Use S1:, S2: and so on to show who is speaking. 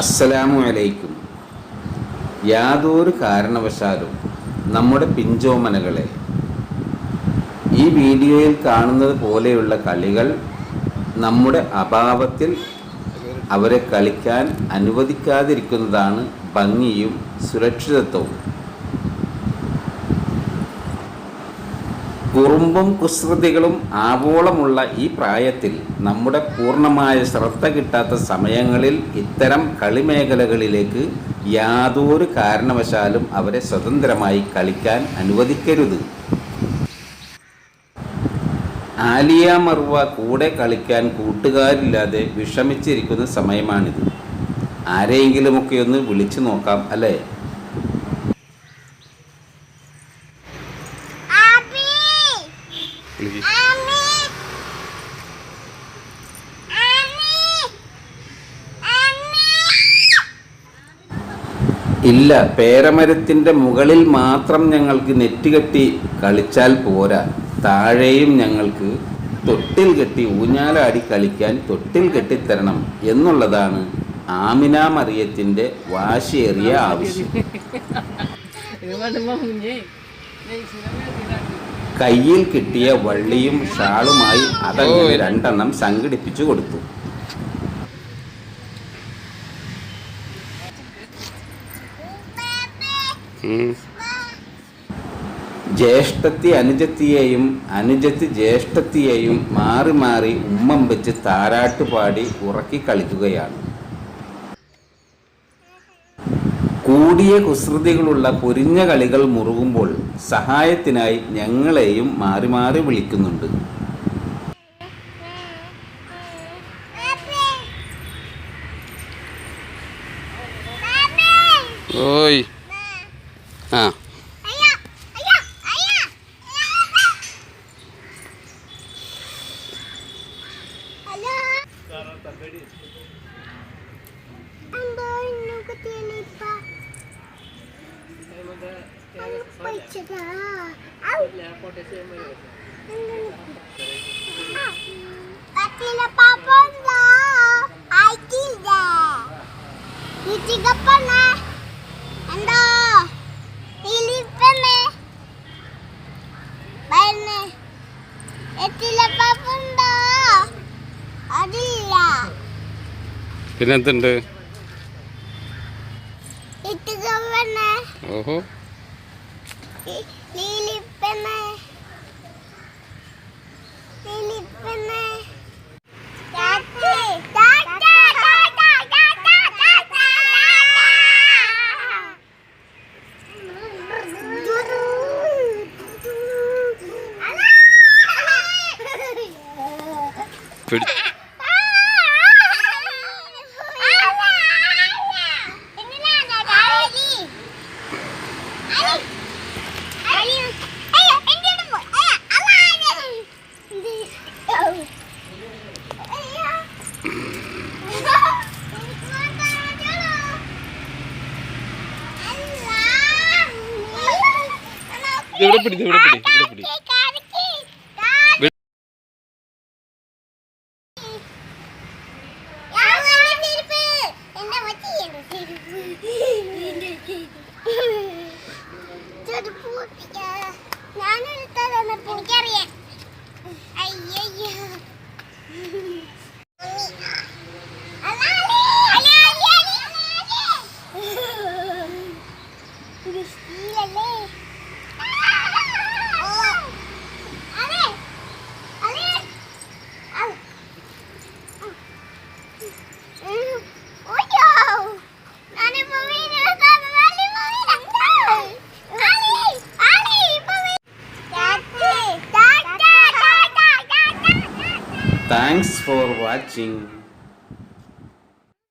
S1: അസ്സലാമു അലൈക്കും. യാതൊരു കാരണവശാലും നമ്മുടെ പിഞ്ചോമനകളെ ഈ വീഡിയോയിൽ കാണുന്നത് പോലെയുള്ള കളികൾ നമ്മുടെ അഭാവത്തിൽ അവരെ കളിക്കാൻ അനുവദിക്കാതിരിക്കുന്നതാണ് ഭംഗിയും സുരക്ഷിതത്വവും. കുറുമ്പും കുസൃതികളും ആവോളമുള്ള ഈ പ്രായത്തിൽ നമ്മുടെ പൂർണ്ണമായ ശ്രദ്ധ കിട്ടാത്ത സമയങ്ങളിൽ ഇത്തരം കളിമേഖലകളിലേക്ക് യാതൊരു കാരണവശാലും അവരെ സ്വതന്ത്രമായി കളിക്കാൻ അനുവദിക്കരുത്. ആലിയ മർവ കൂടെ കളിക്കാൻ കൂട്ടുകാരില്ലാതെ വിഷമിച്ചിരിക്കുന്ന സമയമാണിത്. ആരെയെങ്കിലുമൊക്കെ ഒന്ന് വിളിച്ചു നോക്കാം, അല്ലേ? ഇല്ല, പേരമരത്തിൻ്റെ മുകളിൽ മാത്രം ഞങ്ങൾക്ക് നെറ്റ് കെട്ടി കളിച്ചാൽ പോരാ, താഴെയും ഞങ്ങൾക്ക് തൊട്ടിൽ കെട്ടി ഊഞ്ഞാലാടി കളിക്കാൻ തൊട്ടിൽ കെട്ടിത്തരണം എന്നുള്ളതാണ് ആമിന മറിയത്തിൻ്റെ വാശിയേറിയ ആവശ്യം. കയ്യിൽ കിട്ടിയ വള്ളിയും ഷാളുമായി അതങ്ങനെ രണ്ടെണ്ണം സംഘടിപ്പിച്ചു കൊടുത്തു. ജ്യേഷ്ഠത്തി അനുജത്തിയെയും അനുജത്തി ജ്യേഷ്ഠത്തിയെയും മാറി മാറി ഉമ്മം വെച്ച് താരാട്ടുപാടി ഉറക്കി കളിക്കുകയാണ്. കൂടിയ കുസൃതികളുള്ള പൊരിഞ്ഞ കളികൾ മുറുകുമ്പോൾ സഹായത്തിനായി ഞങ്ങളെയും മാറി മാറി വിളിക്കുന്നുണ്ട്.
S2: ഓയ് ആ പിന്നെന്തുണ്ട്? ഓഹോ, ഇവിടെ പിടി.
S1: Thanks for watching.